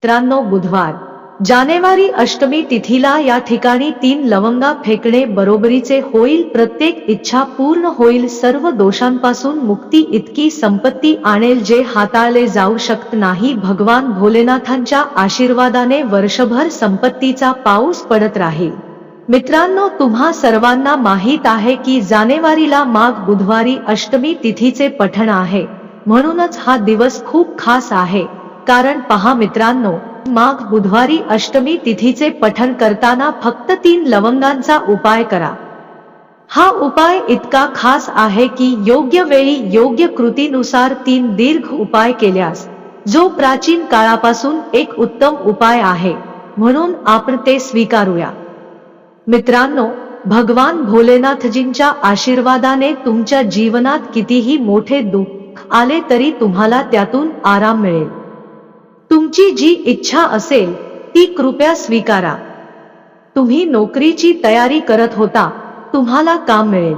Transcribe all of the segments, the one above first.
मित्रांनो, बुधवार जानेवारी अष्टमी तिथीला या ठिकाणी 3 लवंगा फेकणे बरोबरीचे होईल. प्रत्येक इच्छा पूर्ण होईल. सर्व दोषांपासून मुक्ती, इतकी संपत्ती आणेल जे हाताळले जाऊ शकत नाही. भगवान भोलेनाथांच्या आशीर्वादाने वर्षभर संपत्तीचा पाऊस पडत राहील. मित्रांनो, तुम्हा सर्वांना माहीत आहे की जानेवारीला माघ बुधवारी अष्टमी तिथीचे पठण आहे, म्हणूनच हा दिवस खूप खास आहे. कारण पहा मित्रांनो, माघ बुधवारी अष्टमी तिथीचे पठण करताना फक्त 3 लवंगांचा उपाय करा. हा उपाय इतका खास आहे की योग्य वेळी योग्य कृतीनुसार 3 दीर्घ उपाय केल्यास जो प्राचीन काळापासून एक उत्तम उपाय आहे, म्हणून आपण ते स्वीकारूया. मित्रांनो, भगवान भोलेनाथजींच्या आशीर्वादाने तुमच्या जीवनात कितीही मोठे दुःख आले तरी तुम्हाला त्यातून आराम मिळेल. तुमची जी इच्छा असेल ती कृपया स्वीकारा. तुम्ही नोकरीची तयारी करत होता, तुम्हाला काम मिळेल.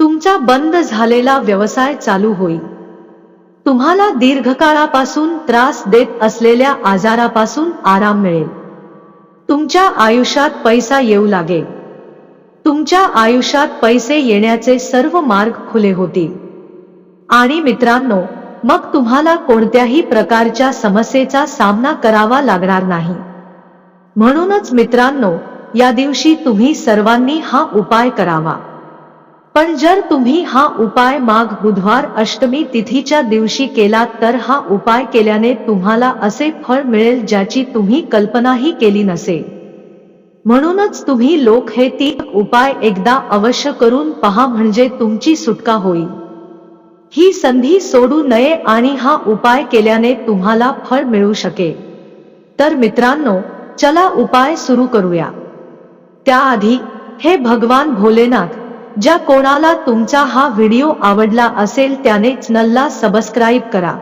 तुमचा बंद झालेला व्यवसाय चालू होईल. तुम्हाला दीर्घकाळापासून त्रास देत असलेल्या आजारापासून आराम मिळेल. तुमच्या आयुष्यात पैसा येऊ लागेल. तुमच्या आयुष्यात पैसे येण्याचे सर्व मार्ग खुले होतील. आणि मित्रांनो, मग तुम्हाला कोणत्याही प्रकारच्या समस्येचा सामना करावा लागणार नाही. म्हणूनच मित्रांनो, या दिवशी तुम्ही सर्वांनी हा उपाय करावा. पण जर तुम्ही हा उपाय माघ बुधवार अष्टमी तिथीच्या दिवशी केलात तर हा उपाय केल्याने तुम्हाला असे फळ मिळेल ज्याची तुम्ही कल्पनाही केली नसेल. म्हणूनच तुम्ही लोक हे 3 उपाय एकदा अवश्य करून पहा, म्हणजे तुमची सुटका होईल. ही संधी सोडू नये आणि हा उपाय केल्याने तुम्हाला फळ मिळू शकेल. तर मित्रांनो, चला उपाय सुरू करूया. त्याआधी हे भगवान भोलेनाथ, ज्या कोणाला तुमचा हा व्हिडिओ आवडला असेल त्याने चॅनलला सबस्क्राईब करा.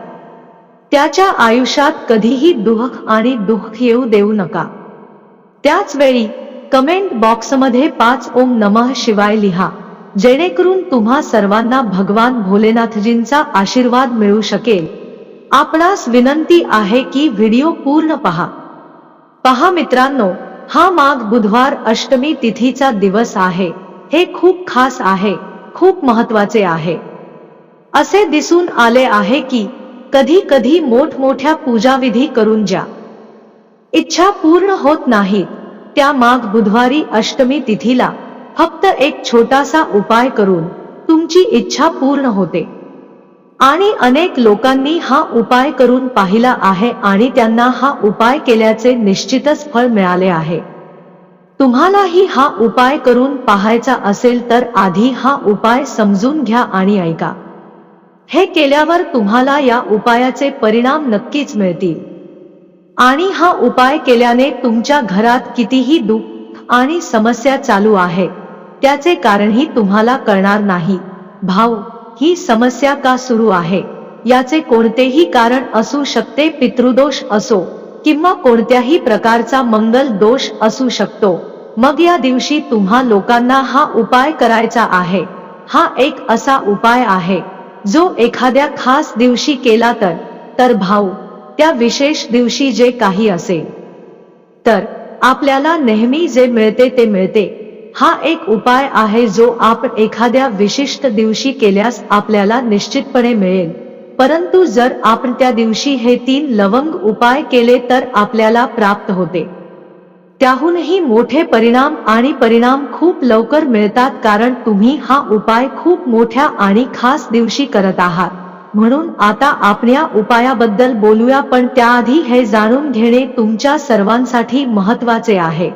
त्याच्या आयुष्यात कधीही दुःख आणि दुःख येऊ देऊ नका. त्याच वेळी कमेंट बॉक्समध्ये 5 ओम नमः शिवाय लिहा, जेणेकरून तुम्हा सर्वांना भगवान भोलेनाथजींचा आशीर्वाद मिळू शकेल. आपणास विनंती आहे की व्हिडिओ पूर्ण पहा. पहा मित्रांनो, हा माघ बुधवार अष्टमी तिथीचा दिवस आहे. हे खूप खास आहे, खूप महत्त्वाचे आहे. असे दिसून आले आहे की कधी कधी मोठमोठ्या पूजाविधी करून ज्या इच्छा पूर्ण होत नाहीत, त्या माघ बुधवारी अष्टमी तिथीला फक्त एक छोटासा उपाय करून तुमची इच्छा पूर्ण होते. आणि अनेक लोकांनी हा उपाय करून पाहिला आहे आणि त्यांना हा उपाय केल्याचे निश्चितच फळ मिळाले आहे. तुम्हालाही हा उपाय करून पाहायचा असेल तर आधी हा उपाय समजून घ्या आणि ऐका. हे केल्यावर तुम्हाला या उपायाचे परिणाम नक्कीच मिळतील. आणि हा उपाय केल्याने तुमच्या घरात कितीही दुःख आणि समस्या चालू आहे त्याचे कारणही तुम्हाला कळणार नाही. भाऊ, ही समस्या का सुरू आहे याचे कोणतेही कारण असू शकते. पितृदोष असो किंवा कोणत्याही प्रकारचा मंगल दोष असू शकतो. मग या दिवशी तुम्हा लोकांना हा उपाय करायचा आहे. हा एक असा उपाय आहे जो एखाद्या खास दिवशी केला तर भाऊ, त्या विशेष दिवशी जे काही असेल तर आपल्याला नेहमी जे मिळते ते मिळते. हा एक उपाय आहे जो आपण एखाद्या विशिष्ट दिवशी केल्यास आपल्याला निश्चितपणे मिळेल. परंतु जर आपण त्या दिवशी हे 3 लवंग उपाय केले तर आपल्याला प्राप्त होते त्याहूनही मोठे परिणाम खूप लवकर मिळतात. कारण तुम्ही हा उपाय खूप मोठ्या आणि खास दिवशी करत आहात. म्हणून आता आपण या उपायाबद्दल बोलूया, पण त्याआधी हे जाणून घेणे तुमच्या सर्वांसाठी महत्त्वाचे आहे.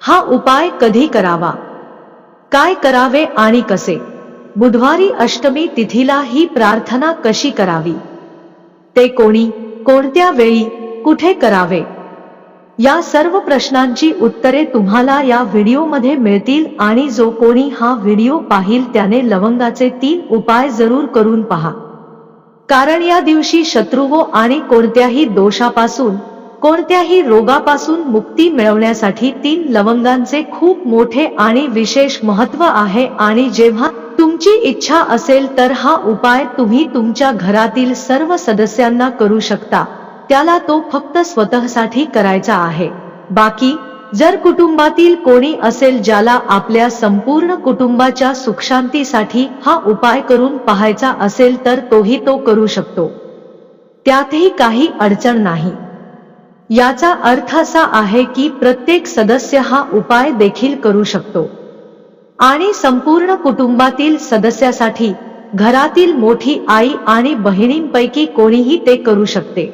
हा उपाय कधी करावा, काय करावे आणि कसे? बुधवारी अष्टमी तिथीला ही प्रार्थना कशी करावी, ते कोणी, कोणत्या वेळी, कुठे करावे, या सर्व प्रश्नांची उत्तरे तुम्हाला या व्हिडिओमध्ये मिळतील. आणि जो कोणी हा व्हिडिओ पाहिल त्याने लवंगाचे 3 उपाय जरूर करून पहा. कारण या दिवशी शत्रू आणि कोणत्याही दोषापासून, कोणत्याही रोगापासून मुक्ती मिळवण्यासाठी 3 लवंगांचे खूप मोठे आणि विशेष महत्त्व आहे. आणि जेव्हा तुमची इच्छा असेल तर हा उपाय तुम्ही तुमच्या घरातील सर्व सदस्यांना करू शकता. त्याला तो फक्त स्वतःसाठी करायचा आहे. बाकी जर कुटुंबातील कोणी असेल ज्याला आपल्या संपूर्ण कुटुंबाच्या सुखशांतीसाठी हा उपाय करून पाहायचा असेल तर तोही तो करू शकतो. त्यातही काही अडचण नाही. याचा अर्थ असा आहे की प्रत्येक सदस्य हा उपाय देखील करू शकतो आणि संपूर्ण कुटुंबातील सदस्यासाठी घरातील मोठी आई आणि बहिणींपैकी कोणीही ते करू शकते.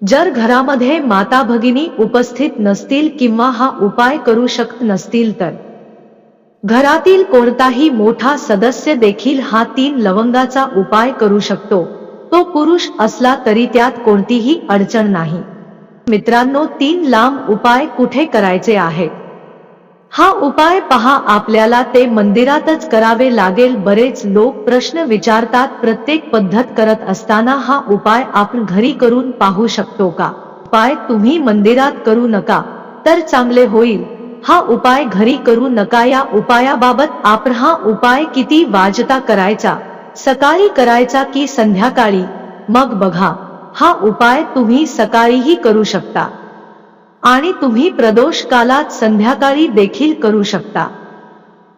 जर घरामध्ये माता भगिनी उपस्थित नसतील किंवा हा उपाय करू शकत नसतील तर घरातील कोणताही मोठा सदस्य देखील हा 3 लवंगाचा उपाय करू शकतो. तो पुरुष असला तरी त्यात कोणतीही अडचण नाही. मित्रांनो, 3 लांब उपाय कुठे करायचे आहेत? हा उपाय पहा, आपल्याला ते मंदिरातच करावे लागेल. बरेच लोक प्रश्न विचारतात, प्रत्येक पद्धत करत असताना हा उपाय आपण घरी करून पाहू शकतो का? उपाय तुम्ही मंदिरात करू नका तर चांगले होईल. हा उपाय घरी करू नका. या उपायाबाबत आपण हा उपाय किती वाजता करायचा, सकाळी करायचा की संध्याकाळी? मग बघा, हा उपाय तुम्ही सकाळीही करू शकता आणि तुम्ही प्रदोष कालात संध्याकाळी देखील करू शकता.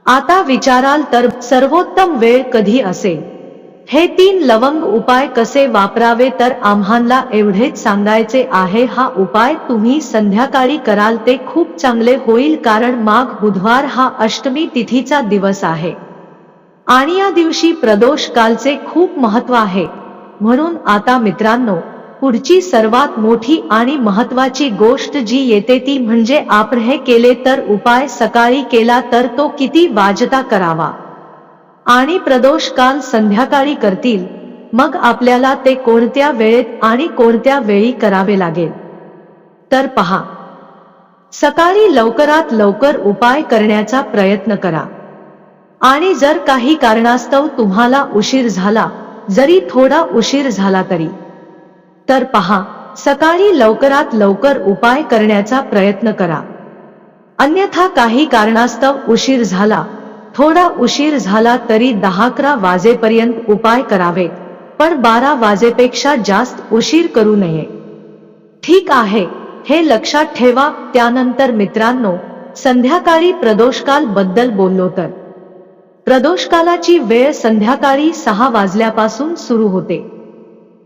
आता विचाराल तर सर्वोत्तम वेळ कधी असेल? हे 3 लवंग उपाय कसे वापरावे तर आम्हाला एवढेच सांगायचे आहे. हा उपाय तुम्ही संध्याकाळी कराल ते खूप चांगले होईल, कारण माघ बुधवार हा अष्टमी तिथीचा दिवस आहे आणि या दिवशी प्रदोष कालचे खूप महत्त्व आहे. म्हणून आता मित्रांनो, पुढची सर्वात मोठी आणि महत्त्वाची गोष्ट जी येते ती म्हणजे आपण हे केले तर उपाय सकाळी केला तर तो किती वाजता करावा आणि प्रदोष काल संध्याकाळी करतील, मग आपल्याला ते कोणत्या वेळेत आणि कोणत्या वेळी करावे लागेल. तर पहा, सकाळी लवकरात लवकर उपाय करण्याचा प्रयत्न करा आणि जर काही कारणास्तव तुम्हाला उशीर झाला, जरी थोडा उशीर झाला तरी, तर पहा, सकाळी लवकरात लवकर उपाय करण्याचा प्रयत्न करा. अन्यथा काही कारणास्तव उशीर झाला, थोडा उशीर झाला तरी 10-11 वाजेपर्यंत उपाय करावेत, पण 12 वाजेपेक्षा जास्त उशीर करू नये. ठीक आहे, हे लक्षात ठेवा. त्यानंतर मित्रांनो, संध्याकाळी प्रदोषकाल बद्दल बोललो तर प्रदोषकालाची वेळ संध्याकाळी 6 वाजल्यापासून सुरू होते.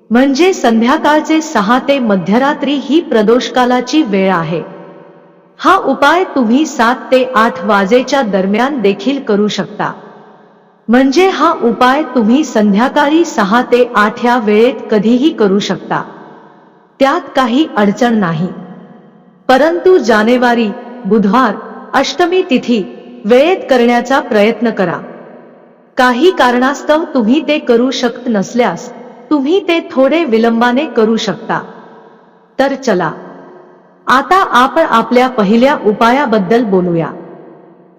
म्हणजे संध्याकाळचे 6 ते मध्यरात्री ही प्रदोषकालाची वेळ आहे. हा उपाय तुम्ही 7 ते 8 वाजेच्या दरम्यान देखील करू शकता. म्हणजे हा उपाय तुम्ही संध्याकाळी 6 ते 8 या वेळेत कधीही करू शकता. त्यात काही अडचण नाही. परंतु जानेवारी बुधवार अष्टमी तिथी वेळेत करण्याचा प्रयत्न करा. काही कारणास्तव तुम्ही ते करू शकत नसल्यास तुम्ही ते थोडे विलंबाने करू शकता. तर चला, आता आपण आपल्या पहिल्या उपायाबद्दल बोलूया.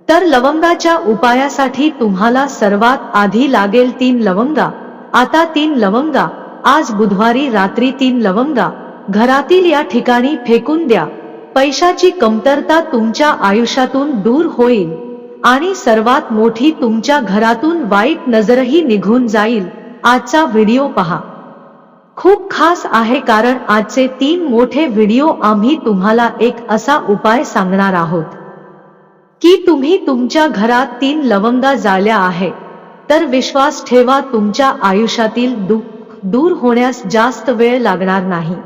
तर लवंगाच्या उपायासाठी तुम्हाला सर्वात आधी लागेल 3 लवंगा. आता 3 लवंगा, आज बुधवारी रात्री 3 लवंगा घरातील या ठिकाणी फेकून द्या. पैशाची कमतरता तुमच्या आयुष्यातून दूर होईल आणि सर्वात मोठी तुमच्या घरातून वाईट नजरही निघून जाईल. आजचा व्हिडिओ पहा, खूप खास आहे, कारण आजचे 3 मोठे व्हिडिओ आम्ही तुम्हाला एक असा उपाय सांगणार आहोत की तुम्ही तुमच्या घरात 3 लवंगा जाळल्या आहे तर विश्वास ठेवा, तुमच्या आयुष्यातील दुःख दूर होण्यास जास्त वेळ लागणार नाही.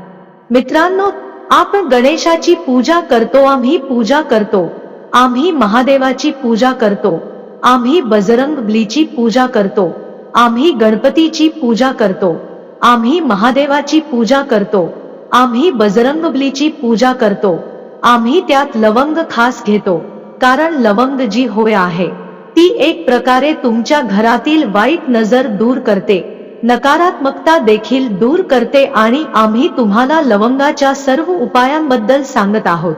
मित्रांनो, आपण गणेशाची पूजा करतो, आम्ही पूजा करतो, आम्ही महादेवाची पूजा करतो, आम्ही बजरंगबलीची पूजा करतो, आम्ही गणपतीची पूजा करतो, आम्ही महादेवाची पूजा करतो, आम्ही बजरंगबलीची पूजा करतो. आम्ही त्यात लवंग खास घेतो, कारण लवंग जी होय आहे ती एक प्रकारे तुमच्या घरातील वाईट नजर दूर करते, नकारात्मकता देखील दूर करते आणि आम्ही तुम्हाला लवंगाच्या सर्व उपायांबद्दल सांगत आहोत.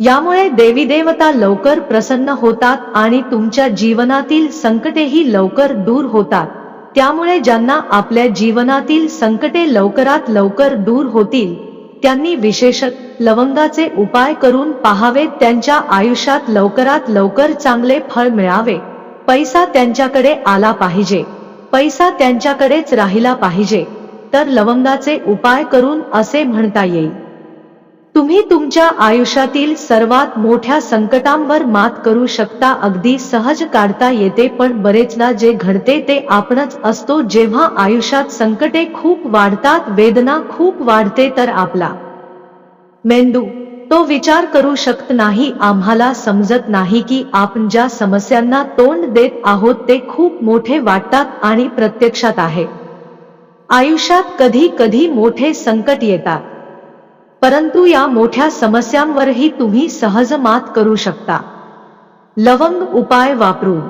यामुळे देवी देवता लवकर प्रसन्न होतात आणि तुमच्या जीवनातील संकटेही लवकर दूर होतात. त्यामुळे ज्यांना आपल्या जीवनातील संकटे लवकरात लवकर दूर होतील त्यांनी विशेषतः लवंगाचे उपाय करून पाहावेत. त्यांच्या आयुष्यात लवकरात लवकर चांगले फळ मिळावे, पैसा त्यांच्याकडे आला पाहिजे, पैसा त्यांच्याकडेच राहिला पाहिजे, तर लवंगाचे उपाय करून असे म्हणता येईल. तुम्ही तुमच्या आयुष्यातील सर्वात मोठ्या संकटांवर मात करू शकता. अगदी सहज काढता येते, पण बरेचदा जे घडते ते आपणच असतो. जेव्हा आयुष्यात संकटे खूप वाढतात, वेदना खूप वाढते, तर आपला मेंदू तो विचार करू शकत नाही. आम्हाला समजत नाही की आपण ज्या समस्यांना तोंड देत आहोत ते खूप मोठे वाटतात आणि प्रत्यक्षात आहे. आयुष्यात कधी कधी मोठे संकट येतात, परंतु या मोठ्या समस्यांवरही तुम्ही सहज मात करू शकता. लवंग उपाय वापरून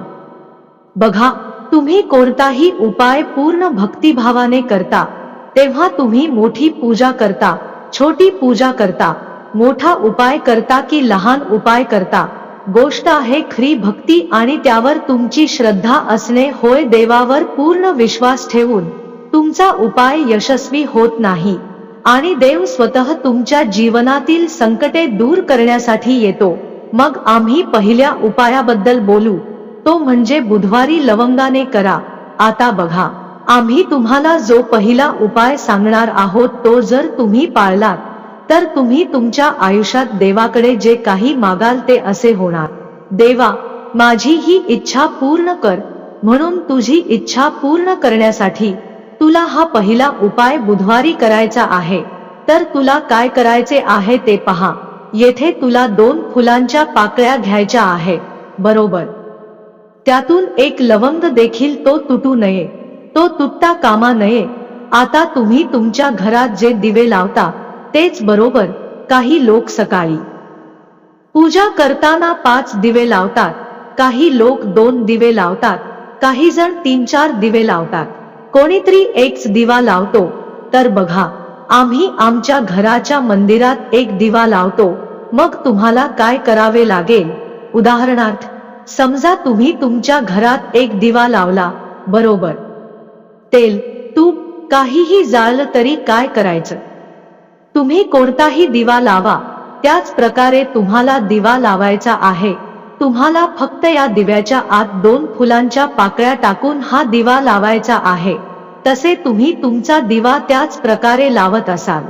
बघा. तुम्ही कोणताही उपाय पूर्ण भक्तिभावाने करता तेव्हा तुम्ही मोठी पूजा करता, छोटी पूजा करता, मोठा उपाय करता की लहान उपाय करता, गोष्ट आहे खरी भक्ती आणि त्यावर तुमची श्रद्धा असणे होय. देवावर पूर्ण विश्वास ठेवून तुमचा उपाय यशस्वी होत नाही आणि देव स्वतः तुमच्या जीवनातील संकटे दूर करण्यासाठी येतो. मग आम्ही पहिल्या उपायाबद्दल बोलू, तो म्हणजे बुधवारी लवंगाने करा. आता बघा, आम्ही तुम्हाला जो पहिला उपाय सांगणार आहोत तो जर तुम्ही पाळलात तर तुम्ही तुमच्या आयुष्यात देवाकडे जे काही मागाल ते असे होणार. देवा, माझी ही इच्छा पूर्ण कर. म्हणून तुझी इच्छा पूर्ण करण्यासाठी तुला हा पहिला उपाय बुधवारी करायचा आहे. तर तुला काय करायचे आहे ते पहा. येथे तुला 2 फुलांच्या पाकळ्या घ्यायच्या आहे, बरोबर. त्यातून एक लवंग देखील तो तुटू नये, तो तुटता कामा नये. आता तुम्ही तुमच्या घरात जे दिवे लावता तेच बरोबर. काही लोक सकाळी पूजा करताना 5 दिवे लावतात, काही लोक 2 दिवे लावतात, काही जण 3-4 दिवे लावतात, कोणीतरी 1 दिवा लावतो. तर बघा, आम्ही आमच्या घराच्या मंदिरात 1 दिवा लावतो. मग तुम्हाला काय करावे लागेल? उदाहरणार्थ, समजा तुम्ही तुमच्या घरात 1 दिवा लावला, बरोबर. तेल, तूप काहीही जाळलं तरी काय करायचं? तुम्ही कोणताही दिवा लावा, त्याच प्रकारे तुम्हाला दिवा लावायचा आहे. तुम्हाला फक्त या दिव्याच्या आत 2 फुलांच्या पाकळ्या टाकून हा दिवा लावायचा आहे. तसे तुम्ही तुमचा दिवा त्याच प्रकारे लावत असाल.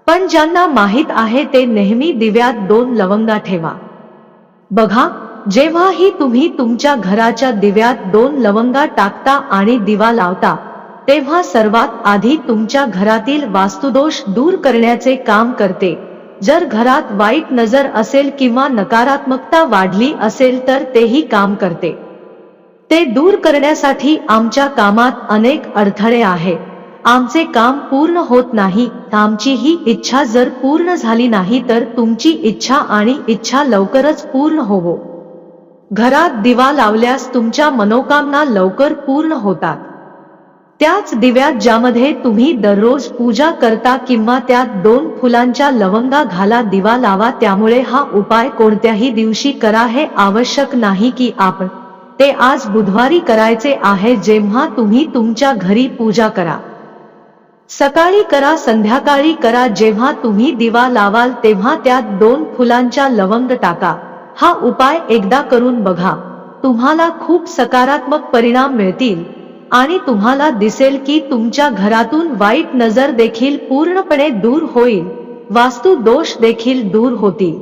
पण ज्यांना माहित आहे ते नेहमी दिव्यात 2 लवंगा ठेवा. बघा, जेव्हाही तुम्ही तुमच्या घराच्या दिव्यात 2 लवंगा टाकता आणि दिवा लावता तेव्हा सर्वात आधी तुमच्या घरातील वास्तुदोष दूर करण्याचे काम करते. जर घरात वाईट नजर असेल किंवा नकारात्मकता वाढली असेल तर तेही काम करते. ते दूर करण्यासाठी आमच्या कामात अनेक अडथळे आहेत. आमचे काम पूर्ण होत नाही. आमची ही इच्छा जर पूर्ण झाली नाही तर तुमची इच्छा आणि इच्छा लवकरच पूर्ण होवो. घरात दिवा लावल्यास तुमच्या मनोकामना लवकर पूर्ण होतात. त्याच दिव्यात ज्यामध्ये तुम्ही दररोज पूजा करता किंवा त्यात 2 फुलांच्या लवंगा घाला, दिवा लावा. त्यामुळे हा उपाय कोणत्याही दिवशी करा, हे आवश्यक नाही की आपण ते आज बुधवारी करायचे आहे. जेव्हा तुम्ही तुमच्या घरी पूजा करा, सकाळी करा, संध्याकाळी करा, जेव्हा तुम्ही दिवा लावाल तेव्हा त्यात 2 फुलांच्या लवंग टाका. हा उपाय एकदा करून बघा, तुम्हाला खूप सकारात्मक परिणाम मिळतील आणि तुम्हाला दिसेल की तुमच्या घरातून वाईट नजर देखील पूर्णपणे दूर होईल, वास्तु दोष देखील दूर होतील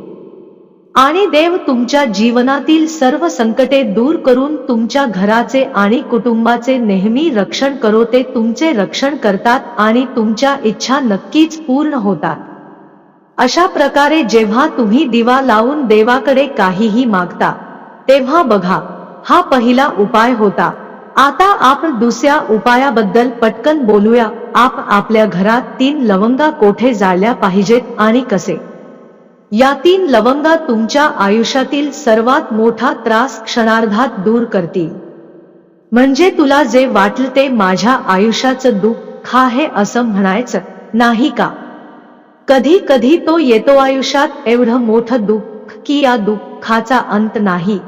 आणि देव तुमच्या जीवनातील सर्व संकटे दूर करून तुमच्या घराचे आणि कुटुंबाचे नेहमी रक्षण करो. ते तुमचे रक्षण करतात आणि तुमच्या इच्छा नक्कीच पूर्ण होतात. अशा प्रकारे जेव्हा तुम्ही दिवा लावून देवाकडे काहीही मागता तेव्हा बघा, हा पहिला उपाय होता. आता आपण दुसऱ्या उपायाबद्दल पटकन बोलूया. आपल्या घरात 3 लवंगा कोठे जाळल्या पाहिजेत आणि कसे? या 3 लवंगा तुमच्या आयुष्यातील सर्वात मोठा त्रास क्षणार्धात दूर करतील. म्हणजे तुला जे वाटलं ते माझ्या आयुष्याचं दुःख आहे असं म्हणायचं नाही का? कधी कधी तो येतो आयुष्यात एवढं मोठं दुःख की या दुःखाचा अंत नाही.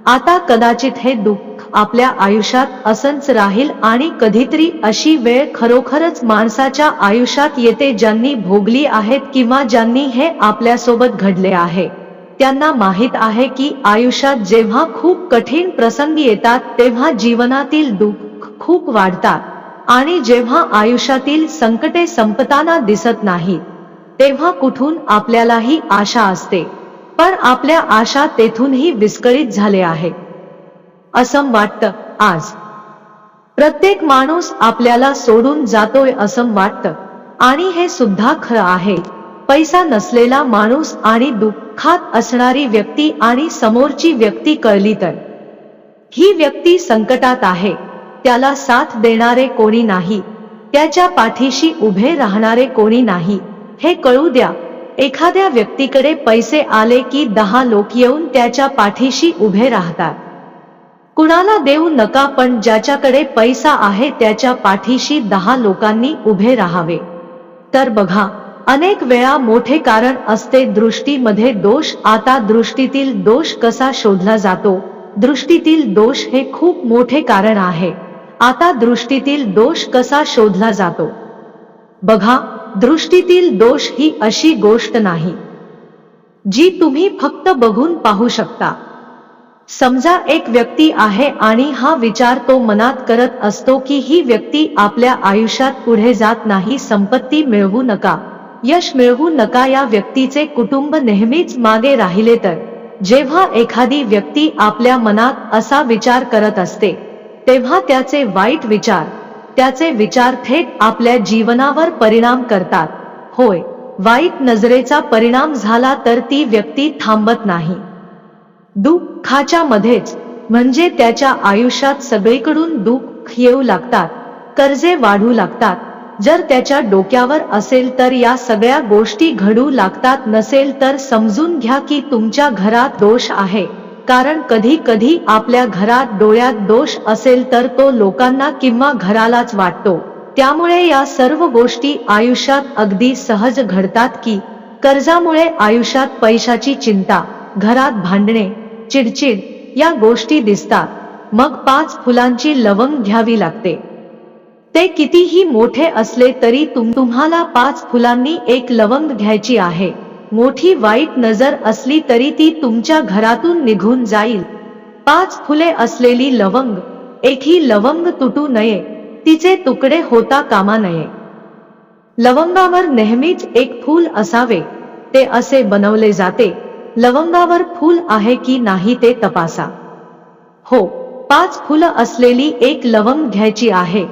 आता कदाचित हे दुःख आपल्या आयुष्यात असंच राहील आणि कधीतरी अशी वेळ खरोखरच माणसाच्या आयुष्यात येते ज्यांनी भोगली आहेत किंवा ज्यांनी हे आपल्यासोबत घडले आहे. त्यांना माहित आहे की आयुष्यात जेव्हा खूप कठीण प्रसंग येतात तेव्हा जीवनातील दुःख खूप वाढतात आणि जेव्हा आयुष्यातील संकटे संपताना दिसत नाहीत तेव्हा कुठून आपल्यालाही आशा असते, पण आपल्या आशा तेथूनही विस्कळीत झाले आहे असं वाटतं. आज प्रत्येक माणूस आपल्याला सोडून जातोय असं वाटतं, आणि हे सुद्धा खरं आहे. पैसा नसलेला माणूस आणि दुःखात असणारी व्यक्ती आणि समोरची व्यक्ती कळली तर ही व्यक्ती संकटात आहे, त्याला साथ देणारे कोणी नाही, त्याच्या पाठीशी उभे राहणारे कोणी नाही हे कळू द्या. एखाद्या व्यक्तीकडे पैसे आले की 10 लोक येऊन त्याच्या पाठीशी उभे राहतात. कुणाला देऊ नका, पण ज्याच्याकडे पैसा आहे त्याच्या पाठीशी 10 लोकांनी उभे राहावे. तर बघा, अनेक वेळा मोठे कारण असते दृष्टीमध्ये दोष. आता दृष्टीतील दोष कसा शोधला जातो? दृष्टीतील दोष हे खूप मोठे कारण आहे. आता दृष्टीतील दोष कसा शोधला जातो? बघा, दृष्टीतील दोष ही अशी गोष्ट नाही जी तुम्ही फक्त बघून पाहू शकता. समजा एक व्यक्ती आहे आणि हा विचार तो मनात करत असतो की ही व्यक्ती आपल्या आयुष्यात पुढे जात नाही, संपत्ती मिळवू नका, यश मिळवू नका, या व्यक्तीचे कुटुंब नेहमीच मागे राहिले. तर जेव्हा एखादी व्यक्ती आपल्या मनात असा विचार करत असते तेव्हा त्याचे वाईट विचार, त्याचे विचार थेट आपल्या जीवनावर परिणाम करतात. होय, वाईट नजरेचा परिणाम झाला तर ती व्यक्ती थांबत नाही. दुःखाच्या मध्येच, म्हणजे त्याच्या आयुष्यात सगळीकडून दुःख येऊ लागतात, कर्जे वाढू लागतात. जर त्याच्या डोक्यावर असेल तर या सगळ्या गोष्टी घडू लागतात, नसेल तर समजून घ्या की तुमच्या घरात दोष आहे. कारण कधी कधी आपल्या घरात डोळ्यात दोष असेल तर तो लोकांना किंवा घरालाच वाटतो. त्यामुळे या सर्व गोष्टी आयुष्यात अगदी सहज घडतात की कर्जामुळे आयुष्यात पैशाची चिंता, घरात भांडणे, चिडचिड या गोष्टी दिसतात. मग 5 फुलांची लवंग घ्यावी लागते. ते कितीही मोठे असले तरी तुम्हाला 5 फुलांनी एक लवंग घ्यायची आहे. मोठी वाईट नजर असली तरी ती तुमच्या घरातून निघून जाईल. 5 फुले असलेली लवंग, एकही लवंग तुटू नये, तिचे तुकडे होता कामा नये. लवंगावर नेहमीच एक फूल असावे, ते असे बनवले जाते. लवंगावर फूल आहे की नाही ते तपासा. हो, 5 फुलं असलेली एक लवंग घ्यायची आहे.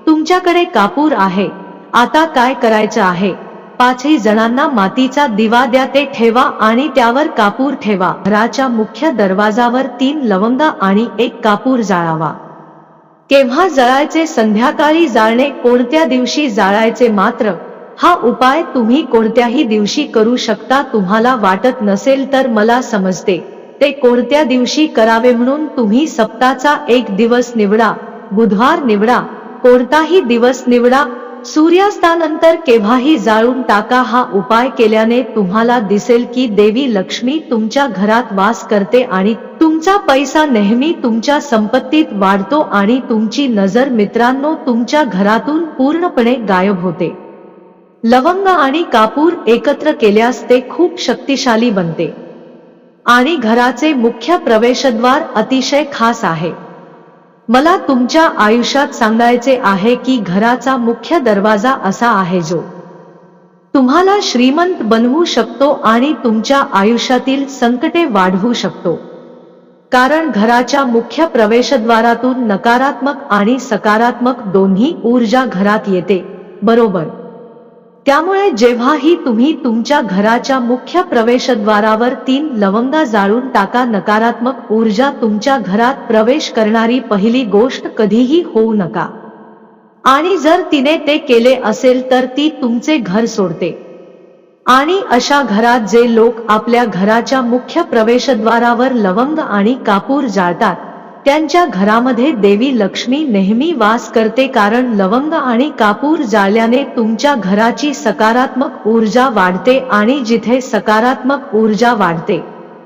तुमच्याकडे कापूर आहे. आता काय करायचं आहे? 5ही जणांना मातीचा दिवा द्या, ते ठेवा आणि त्यावर कापूर ठेवा. घराच्या मुख्य दरवाजावर 3 लवंगा आणि 1 कापूर जाळावा. केव्हा जळायचे? संध्याकाळी जाळणे. कोणत्या दिवशी जाळायचे? मात्र हा उपाय तुम्ही कोणत्याही दिवशी करू शकता. तुम्हाला वाटत नसेल तर मला समजते ते कोणत्या दिवशी करावे, म्हणून तुम्ही सप्ताहाचा एक दिवस निवडा. बुधवार निवडा, कोणताही दिवस निवडा. सूर्यास्तानंतर केव्हाही जाळून टाका. हा उपाय केल्याने तुम्हाला दिसेल की देवी लक्ष्मी तुमच्या घरात वास करते आणि तुमचा पैसा नेहमी तुमच्या संपत्तीत वाढतो आणि तुमची नजर, मित्रांनो, तुमच्या घरातून पूर्णपणे गायब होते. लवंग आणि कापूर एकत्र केल्यास ते खूप शक्तिशाली बनते आणि घराचे मुख्य प्रवेशद्वार अतिशय खास आहे. मला तुमच्या आयुष्यात सांगायचे आहे की घराचा मुख्य दरवाजा असा आहे जो तुम्हाला श्रीमंत बनवू शकतो आणि तुमच्या आयुष्यातील संकटे वाढवू शकतो. कारण घराच्या मुख्य प्रवेशद्वारातून नकारात्मक आणि सकारात्मक दोन्ही ऊर्जा घरात येते, बरोबर? त्यामुळे जेव्हाही तुम्ही तुमच्या घराच्या मुख्य प्रवेशद्वारावर 3 लवंगा जाळून टाका. नकारात्मक ऊर्जा तुमच्या घरात प्रवेश करणारी पहिली गोष्ट कधीही होऊ नका. आणि जर तिने ते केले असेल तर ती तुमचे घर सोडते. आणि अशा घरात जे लोक आपल्या घराच्या मुख्य प्रवेशद्वारावर लवंग आणि कापूर जाळतात त्यांच्या घरामध्ये देवी लक्ष्मी नेहमी वास करते. कारण लवंग आणि कापूर जाळल्याने तुमच्या घराची सकारात्मक ऊर्जा वाढते आणि जिथे सकारात्मक ऊर्जा वाढते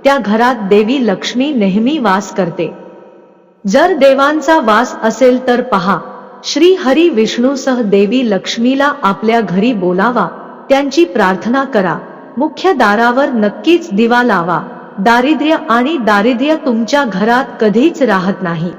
त्या घरात देवी लक्ष्मी नेहमी वास करते. जर देवांचा वास असेल तर पहा, श्री हरी विष्णूसह देवी लक्ष्मीला आपल्या घरी बोलावा, त्यांची प्रार्थना करा. मुख्य दारावर नक्कीच दिवा लावा. दारिद्र्य तुमच्या घरात कधीच राहत नाही.